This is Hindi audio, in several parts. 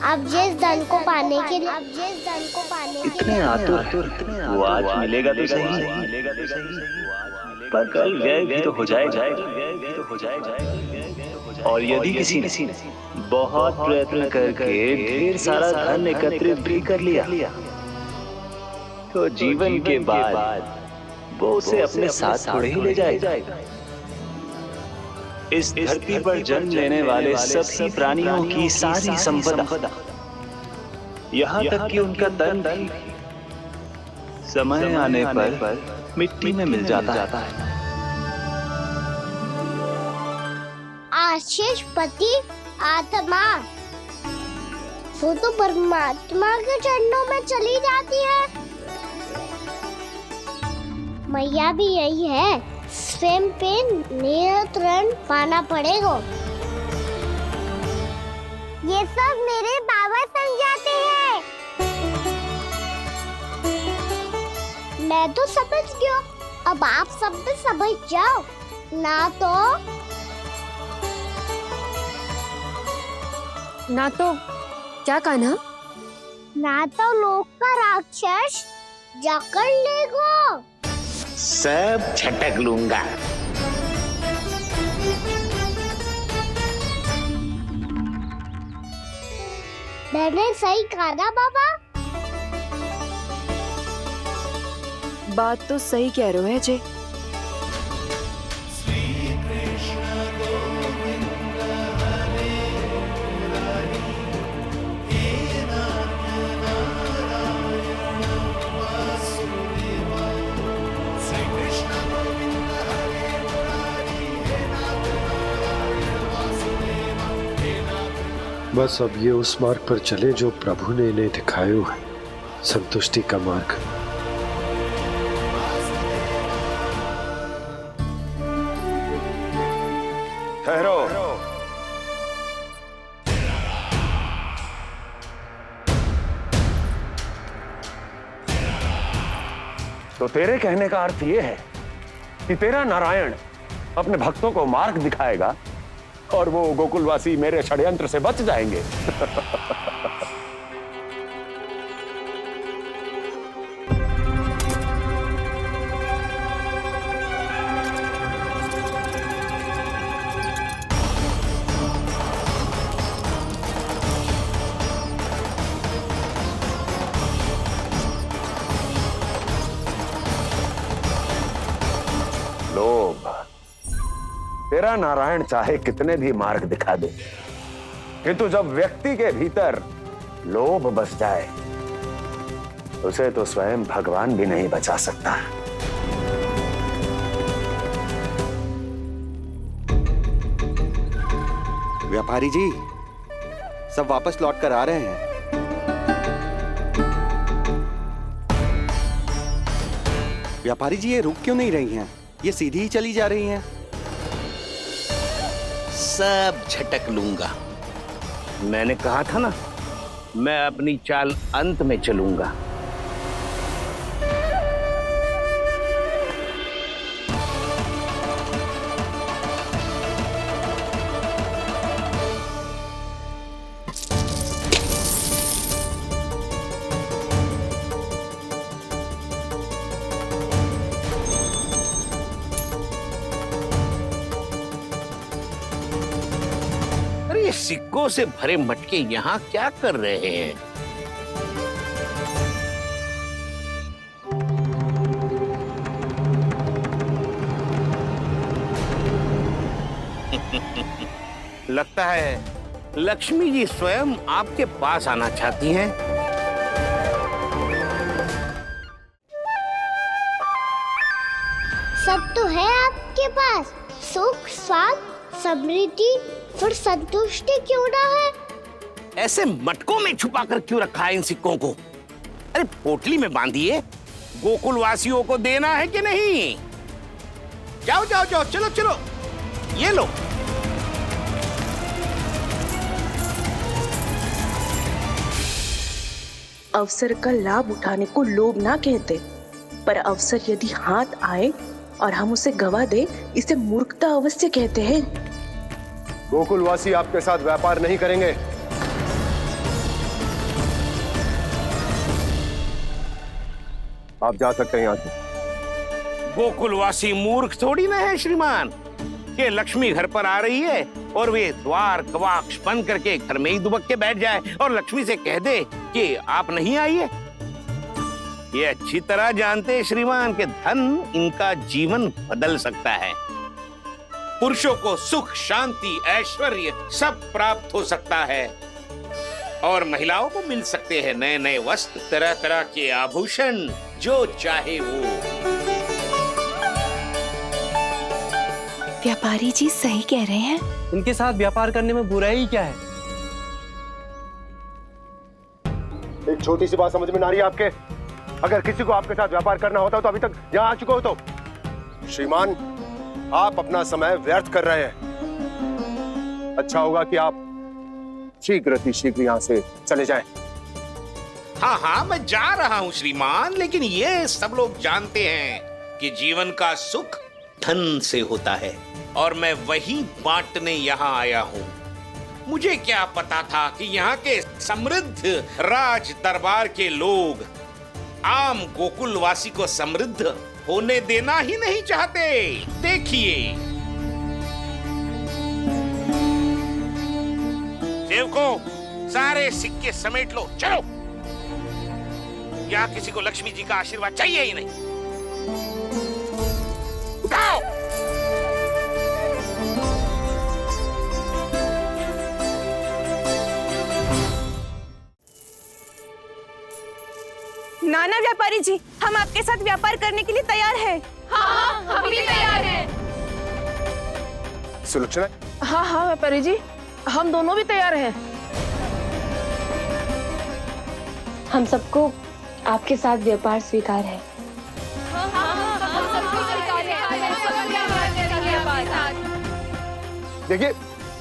अब जिस धन को पाने के लिए इतने आतुर वो आज मिलेगा तो सही, पर कल व्यय भी तो हो जाएगा। और यदि किसी ने बहुत प्रयत्न करके ढेर सारा धन एकत्रित भी कर लिया, तो जीवन के बाद वो उसे अपने साथ थोड़े ही ले जाएगा। इस धरती पर जन्म लेने वाले सभी प्राणियों की सारी संपदा, यहाँ तक कि उनका तन भी समय आने पर मिट्टी में मिल जाता है। आशीष पति आत्मा वो तो परमात्मा के चरणों में चली जाती है। मैया भी यही है, स्वयं पे नियंत्रण पाना पड़ेगा। ये सब मेरे बाबा समझाते हैं। मैं तो समझ गया, अब आप सब भी समझ जाओ ना तो क्या कहना? ना तो लोक का राक्षस जकड़ लेगा। सब झटक लूंगा। मैंने सही कहा ना बाबा? बात तो सही कह रहे हो है जे। बस अब ये उस मार्ग पर चले जो प्रभु ने इन्हें दिखाया है, संतुष्टि का मार्ग। ठहरो। तो तेरे कहने का अर्थ यह है कि तेरा नारायण अपने भक्तों को मार्ग दिखाएगा और वो गोकुलवासी मेरे षड्यंत्र से बच जाएंगे। लोभ। तेरा नारायण चाहे कितने भी मार्ग दिखा दे, किंतु जब व्यक्ति के भीतर लोभ बस जाए, उसे तो स्वयं भगवान भी नहीं बचा सकता। व्यापारी जी, सब वापस लौट कर आ रहे हैं। व्यापारी जी, ये रुक क्यों नहीं रही हैं? ये सीधी ही चली जा रही हैं। सब झटक लूंगा। मैंने कहा था ना, मैं अपनी चाल अंत में चलूंगा। सिक्कों से भरे मटके यहाँ क्या कर रहे हैं? लगता है लक्ष्मी जी स्वयं आपके पास आना चाहती हैं। सब तो है आपके पास, सुख, स्वाद, समृद्धि, फिर संतुष्टि क्यों ना है? ऐसे मटकों में छुपा कर क्यों रखा है इन सिक्कों को? अरे पोटली में बांधिए, गोकुलवासियों को देना है कि नहीं? जाओ जाओ जाओ, चलो चलो, ये लो। अवसर का लाभ उठाने को लोभ ना कहते, पर अवसर यदि हाथ आए और हम उसे गवा दे, इसे मूर्खता अवश्य कहते हैं। गोकुलवासी आपके साथ व्यापार नहीं करेंगे। आप जा सकते हैं यहाँ से। गोकुलवासी मूर्ख थोड़ी ना है श्रीमान कि लक्ष्मी घर पर आ रही है और वे द्वार कवाक्ष बंद करके घर में ही दुबक के बैठ जाए और लक्ष्मी से कह दे कि आप नहीं आइए। ये अच्छी तरह जानते हैं श्रीमान कि धन इनका जीवन बदल सकता है। पुरुषों को सुख, शांति, ऐश्वर्य सब प्राप्त हो सकता है और महिलाओं को मिल सकते हैं नए नए वस्त्र, तरह तरह के आभूषण, जो चाहे वो। व्यापारी जी सही कह रहे हैं। इनके साथ व्यापार करने में बुराई क्या है? एक छोटी सी बात समझ में ना रही है आपके? अगर किसी को आपके साथ व्यापार करना होता तो अभी तक यहाँ आ चुके हो। तो श्रीमान, आप अपना समय व्यर्थ कर रहे हैं। अच्छा होगा कि आप शीघ्र यहाँ से चले जाएं। हाँ हाँ, मैं जा रहा हूँ श्रीमान, लेकिन ये सब लोग जानते हैं कि जीवन का सुख धन से होता है और मैं वही बांटने यहाँ आया हूँ। मुझे क्या पता था कि यहाँ के समृद्ध राज दरबार के लोग आम गोकुलवासी को समृद्ध होने देना ही नहीं चाहते। देखिए सेवकों, सारे सिक्के समेट लो, चलो। यहाँ किसी को लक्ष्मी जी का आशीर्वाद चाहिए ही नहीं। उठाओ। नाना व्यापारी जी, हम आपके साथ व्यापार करने के लिए तैयार हैं। हाँ, हम भी तैयार हैं। सुलक्षणा? हाँ हाँ व्यापारी जी, हम दोनों भी तैयार हैं। हम सबको आपके साथ व्यापार स्वीकार है। देखिए,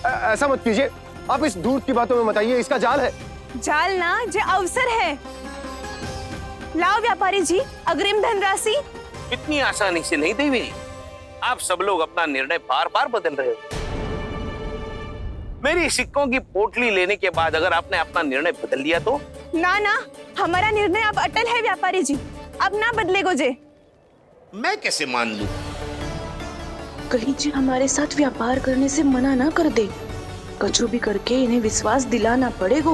ऐसा मत कीजिए। आप इस दूध की बातों में मत आइए, इसका जाल है। जाल ना, जो अवसर है। लाओ व्यापारी जी, अग्रिम धनराशि। इतनी आसानी से नहीं देवी। आप सब लोग अपना निर्णय बार बार बदल रहे हो। मेरी सिक्कों की पोटली लेने के बाद अगर आपने अपना निर्णय बदल लिया तो? ना ना, हमारा निर्णय अब अटल है व्यापारी जी, अब ना बदले गोजे। मैं कैसे मान लूं? कहीं जी हमारे साथ व्यापार करने से मना ना कर दे। कचू भी करके इन्हें विश्वास दिलाना पड़ेगा।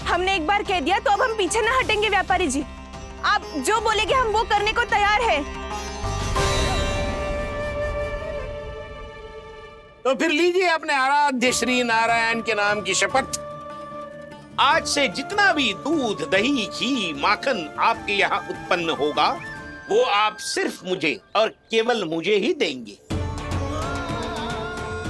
हमने एक बार कह दिया तो अब हम पीछे ना हटेंगे व्यापारी जी। आप जो बोलेंगे हम वो करने को तैयार है। तो फिर लीजिए अपने आराध्य श्री नारायण के नाम की शपथ। आज से जितना भी दूध, दही, घी, माखन आपके यहाँ उत्पन्न होगा वो आप सिर्फ मुझे और केवल मुझे ही देंगे।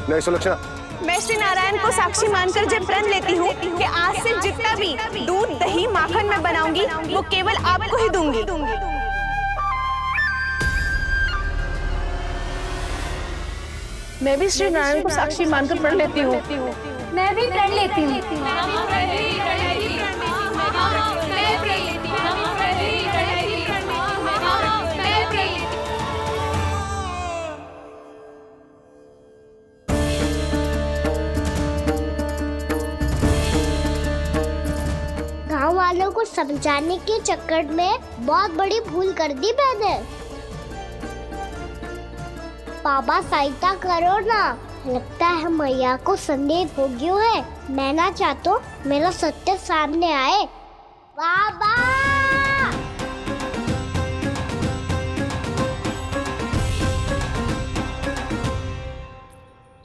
नहीं सुलक्षणा, मैं श्री नारायण को साक्षी मानकर जब प्रण लेती हूँ कि आज से जितना भी दूध, दही, माखन मैं बनाऊंगी वो केवल आपको ही दूंगी। मैं भी श्री नारायण को साक्षी मानकर प्रण लेती हूँ। मैं भी प्रण लेती हूँ। गाँव वालों को समझाने के चक्कर में बहुत बड़ी भूल कर दी मैंने। बाबा सहायता करो ना, लगता है मैया को संदेह हो गया है। मैं ना चाहता मेरा सत्य सामने आए। बाबा!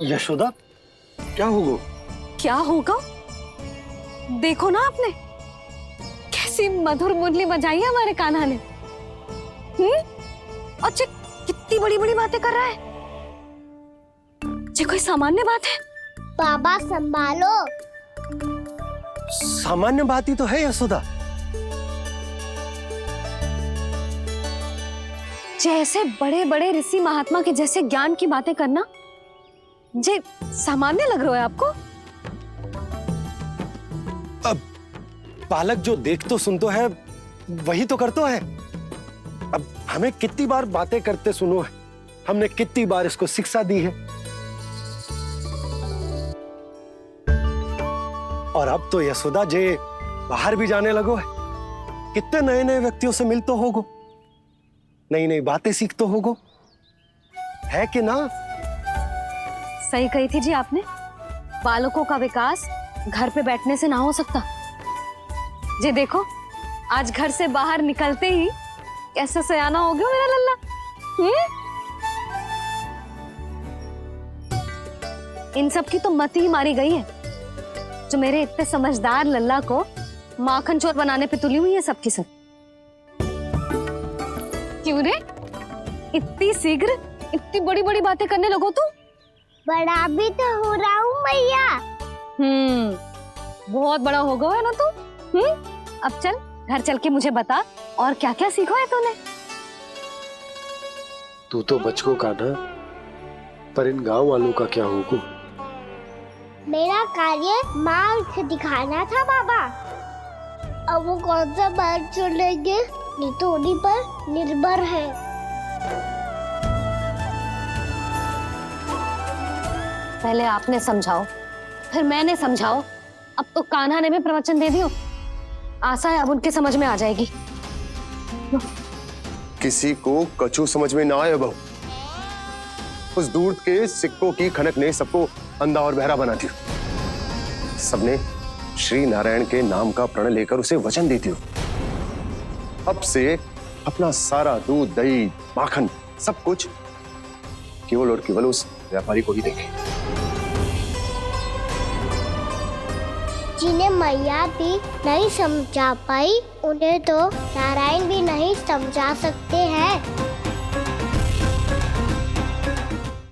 यशोदा, क्या होगा? क्या होगा? देखो ना आपने कैसी मधुर मुरली बजाई है हमारे कान्हा ने। और कितनी बड़ी बड़ी बातें कर रहा है। ये कोई सामान्य बात है? बाबा संभालो। सामान्य बात ही तो है यशोदा। जैसे बड़े बड़े ऋषि महात्मा के जैसे ज्ञान की बातें करना जे सामान्य लग रहा है आपको? अब बालक जो देख तो सुन तो है वही तो कर तो है। अब हमें कितनी बार बातें करते सुनो है, हमने कितनी बार इसको शिक्षा दी है। और अब तो यशोदा जे बाहर भी जाने लगो है, कितने नए नए व्यक्तियों से मिल तो होगो, नई नई बातें सीख तो होगो, है कि ना? सही कही थी जी आपने। बालकों का विकास घर पे बैठने से ना हो सकता। जी देखो, आज घर से बाहर निकलते ही कैसे सयाना हो गया मेरा लल्ला। इन सब की तो मत ही मारी गई है, जो मेरे इतने समझदार लल्ला को माखन चोर बनाने पे तुली हुई है सबकी सब। क्यों रे, इतनी शीघ्र इतनी बड़ी बड़ी बातें करने लगो तू? बड़ा भी तो हो रहा हूँ मैया। बहुत बड़ा हो गया है ना तू। अब चल घर चल के मुझे बता और क्या क्या सीखा है तूने। तू तो बचको का ना, पर इन गांव वालों का क्या होगा? मेरा कार्य मार्ग दिखाना था बाबा। अब वो कौन सा मार्ग चुनेंगे, ये तो उन्हीं पर निर्भर है। पहले आपने समझाओ, फिर मैंने समझाओ, अब तो कान्हा ने भी प्रवचन दे दियो। आशा है अब उनके समझ में आ जाएगी। किसी को कछु समझ में ना आए बहू। उस दूर के सिक्कों की खनक ने सबको अंधा और बहरा बना दिया। सबने श्री नारायण के नाम का प्रण लेकर उसे वचन देती हो। अब से अपना सारा दूध, दही, माखन सब कुछ केवल और केवल उस व्यापारी को ही देंगे। जिन्हें मैया भी नहीं समझा पाई, उन्हें तो नारायण भी नहीं समझा सकते हैं।